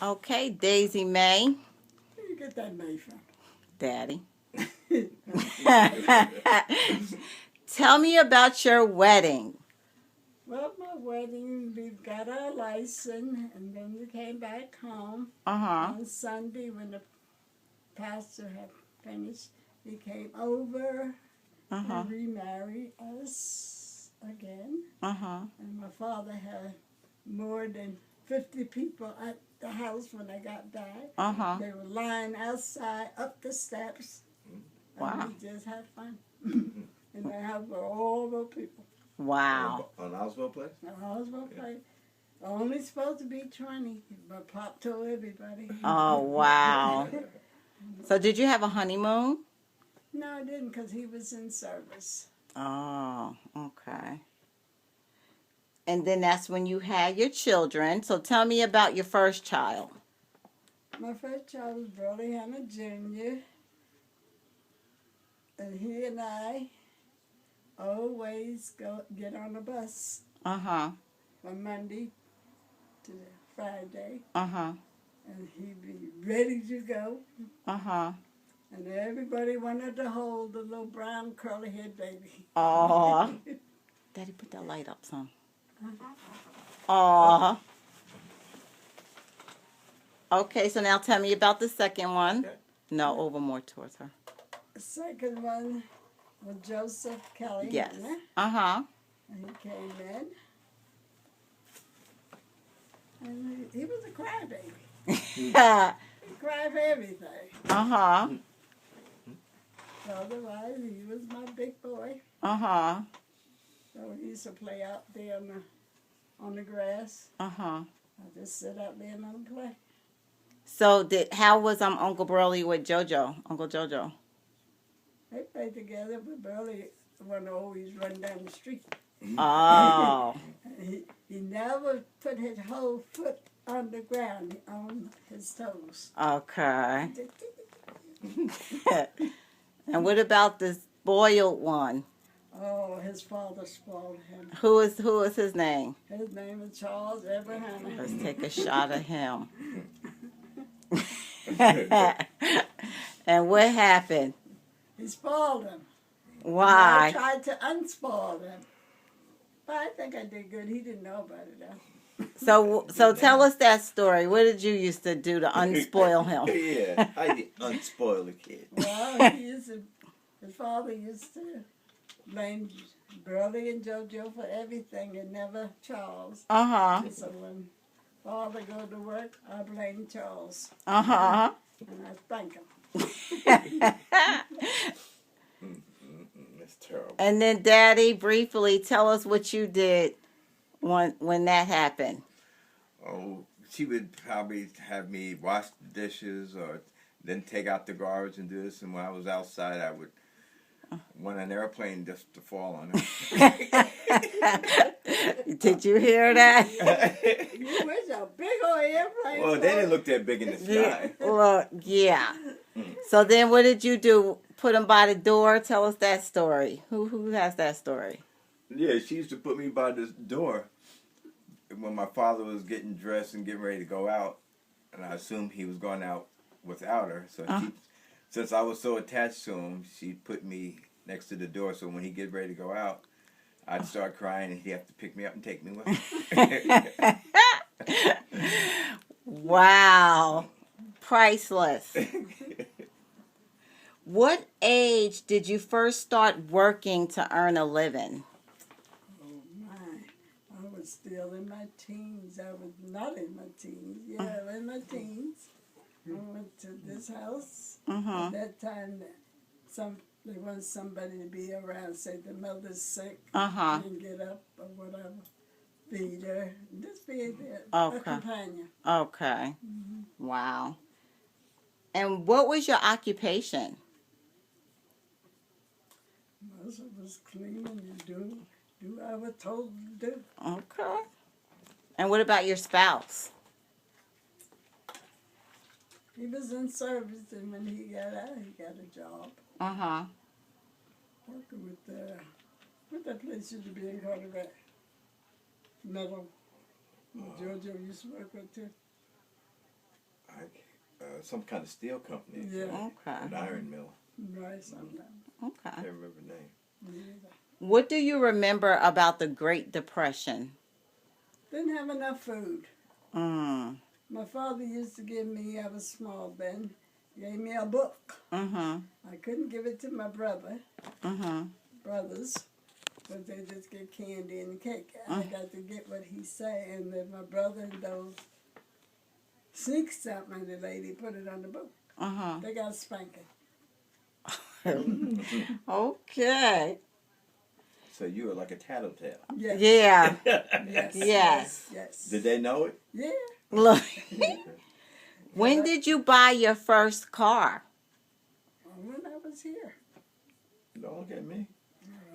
Okay, Daisy May. Where you get that May from? Daddy. Tell me about your wedding. Well, my wedding, we got our license, and then we came back home Uh-huh. on Sunday when the pastor had finished. He came over Uh-huh. and remarried us again. Uh-huh. And my father had more than 50 people at the house when I got back. Uh-huh. They were lying outside up the steps. Wow. And we just had fun. In the house were all the people. Wow. On Oswald Place? Oswald Place. Only supposed to be 20, but Pop told everybody. Oh, wow. So did you have a honeymoon? No, I didn't, because he was in service. Oh, okay. And then that's when you had your children. So tell me about your first child. My first child was Burley Hannah Jr. And he and I always get on the bus Uh-huh. from Monday to Friday. Uh-huh. And he'd be ready to go. Uh-huh. And everybody wanted to hold the little brown curly-haired baby. Aw. Daddy, put that light up some. Aw. Okay, so now tell me about the second one. Okay. No, over more towards her. The second one was Joseph Kelly. Yes. Hannah, Uh-huh. and he came in. And he was a crybaby. He cried for everything. Uh-huh. Otherwise, he was my big boy. Uh-huh. So he used to play out there on the grass. Uh-huh. I just sit out there and let him play. So how was Uncle Burley with JoJo? Uncle JoJo? They played together, but Burley would always run down the street. Oh. He never put his whole foot on the ground, on his toes. Okay. And what about this spoiled one? Oh, his father spoiled him. Who is his name? His name is Charles Abraham. Let's take a shot of him. And what happened? He spoiled him. Why? I tried to unspoil him. But I think I did good. He didn't know about it, though. So tell us that story. What did you used to do to unspoil him? Yeah, how you unspoil a kid? Well, his father used to blame Burley and JoJo for everything and never Charles. Uh-huh. So when father go to work, I blame Charles. Uh-huh. And I thank him. That's terrible. And then Daddy, briefly tell us what you did when that happened. Oh, she would probably have me wash the dishes or then take out the garbage and do this. And when I was outside, I would want an airplane just to fall on her. Did you hear that? You wish a big old airplane. Well, they didn't look that big in the sky. Well, yeah. So then what did you do? Put him by the door? Tell us that story. Who has that story? Yeah, she used to put me by this door when my father was getting dressed and getting ready to go out. And I assumed he was going out without her. So since I was so attached to him, she put me next to the door. So when he get ready to go out, I'd start crying and he'd have to pick me up and take me with him. Wow. Priceless. What age did you first start working to earn a living? Oh, my. I was still in my teens. I was not in my teens. Yeah, I was in my teens. I went to this house. At that time, they wanted somebody to be around, say the mother's sick, and get up or whatever, feed her, just be a companion. Okay. Wow. And what was your occupation? Most of us clean and do what I was told to do. Okay. And what about your spouse? He was in service, and when he got out, he got a job Uh-huh. working with what that place used to be in Carteret. Metal. Georgia used to work with too. Some kind of steel company. Yeah. Okay. An iron mill. Right, sometimes. I Okay. can't remember the name. Neither. What do you remember about the Great Depression? Didn't have enough food. Mm. My father used to give me, I was small then, gave me a book. Mm-hmm. I couldn't give it to my brothers, Mm-hmm. but they just get candy and cake. I got to get what he said, and then my brother and those sneak something, and the lady put it on the book. Mm-hmm. They got a spanking. Okay. So you were like a tattletale. Yes. Yeah. Yes. Yes. Yes. Did they know it? Yeah. Look. When did you buy your first car? When I was here. Don't look at me.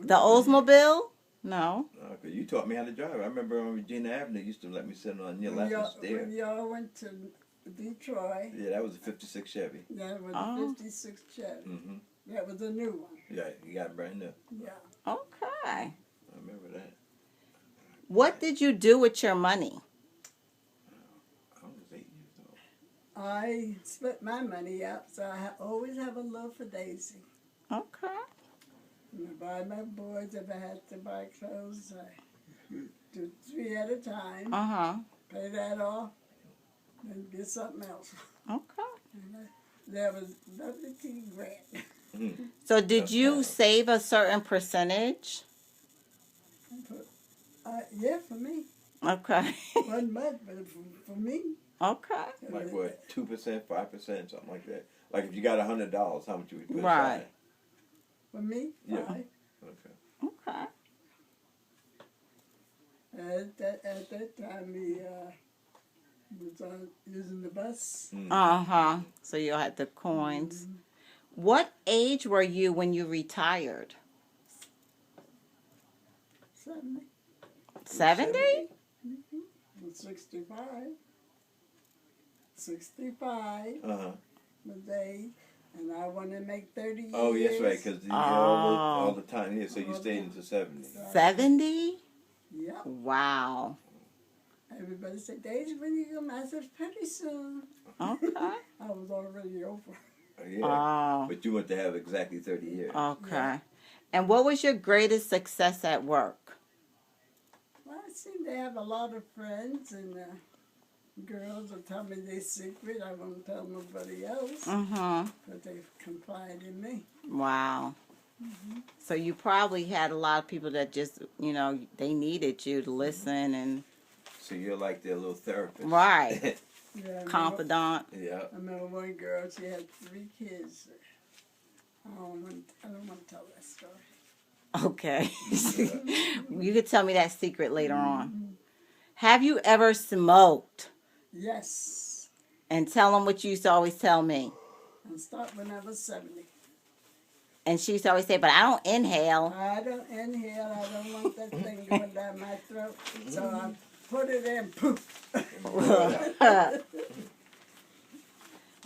The Oldsmobile? No. Because you taught me how to drive. I remember on Regina Avenue, you used to let me sit on your left stair. When y'all went to Detroit, Yeah, that was a 56 Chevy. that was Oh. a 56 Chevy. Mm-hmm. That was a new one. Yeah, you got it brand new. Yeah. Okay. I remember that. What did you do with your money? I was 8 years old. I split my money out, so I always have a love for Daisy. Okay. And I buy my boys if I had to buy clothes. I do 3 at a time, Uh-huh. pay that off, then get something else. Okay. And there was nothing grand. So did you save a certain percentage? Yeah, for me. Okay. Wasn't much, but for me. Okay. Like what, 2%, 5%, something like that. Like if you got $100, how much would you put Right. aside? For me, Yeah. 5. Okay. Okay. At that time, we was using the bus. Uh-huh. So you had the coins. What age were you when you retired? 70. 70? I'm 65. 65 Uh-huh. the day, and I want to make 30 years. Oh, yes, right, because Oh. all the time here, so you stayed until 70. 70? Yep. Wow. Everybody said, Daisy, when you come? I said, pretty soon. Okay. I was already over. Yeah, Oh. but you want to have exactly 30 years. Okay. Yeah. And what was your greatest success at work? Well, I seem to have a lot of friends, and girls will tell me their secret. I won't tell nobody else, Mm-hmm. but they confide in me. Wow. So you probably had a lot of people that just, they needed you to listen and So you're like their little therapist. Right. Yeah, confidant. Yeah. I remember one girl, she had 3 kids. I don't want to tell that story. Okay. You could tell me that secret later on. Have you ever smoked? Yes. And tell them what you used to always tell me. I started when I was 70. And she used to always say, but I don't inhale. I don't inhale. I don't want that thing going down my throat. So I put it in, poof.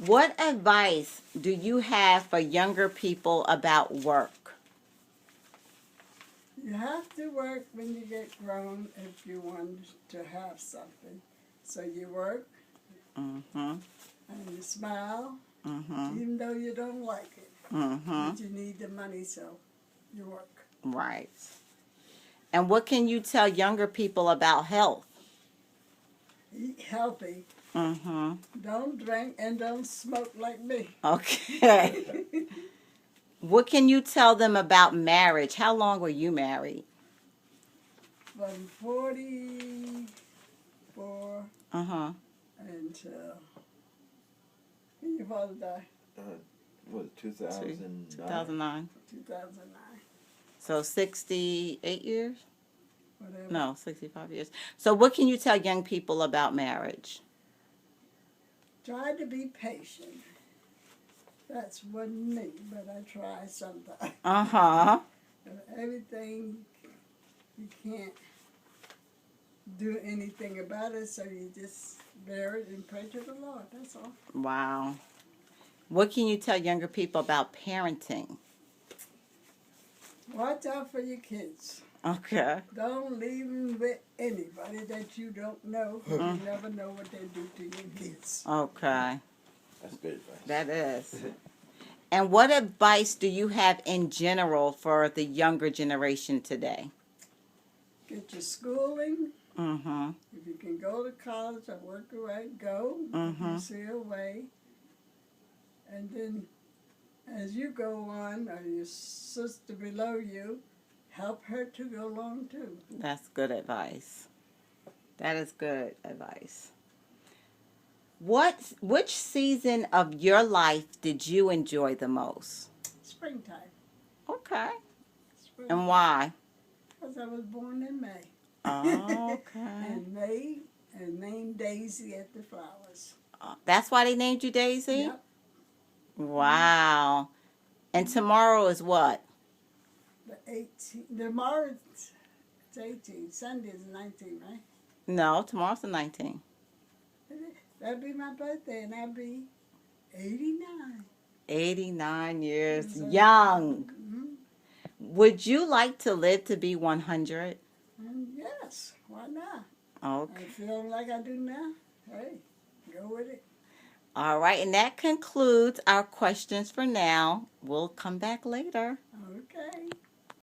What advice do you have for younger people about work? You have to work when you get grown if you want to have something. So you work Mm-hmm. and you smile, Mm-hmm. even though you don't like it. Mm-hmm. But you need the money, so you work. Right. And what can you tell younger people about health? Eat healthy. Mm-hmm. Don't drink and don't smoke like me. Okay. What can you tell them about marriage? How long were you married? From 44 Uh-huh. until when your father died, What, 2009? 2009. 2009. So 68 years? Whatever. No, 65 years. So what can you tell young people about marriage? Try to be patient. That's wasn't me, but I try sometimes. Uh-huh. Everything, you can't do anything about it, so you just bear it and pray to the Lord. That's all. Wow. What can you tell younger people about parenting? Watch out for your kids. Okay. Don't leave them with anybody that you don't know. 'Cause you never know what they do to your kids. Okay. That's good advice. That is. And what advice do you have in general for the younger generation today? Get your schooling. Mm-hmm. If you can go to college or work away, go. If you see a way. And then as you go on, or your sister below you, help her to go along too. That's good advice. That is good advice. Which season of your life did you enjoy the most? Springtime. Okay. Springtime. And why? Because I was born in May. Oh, okay. And May, and named Daisy at the flowers. That's why they named you Daisy? Yep. Wow. And tomorrow is what? The 18th. Tomorrow it's 18. Sunday is 19, right? No, tomorrow's the 19th. That'd be my birthday, and I'd be 89. 89 years So, young. Mm-hmm. Would you like to live to be 100? And yes, why not? Okay. I feel like I do now. Hey, go with it. All right, and that concludes our questions for now. We'll come back later. Okay.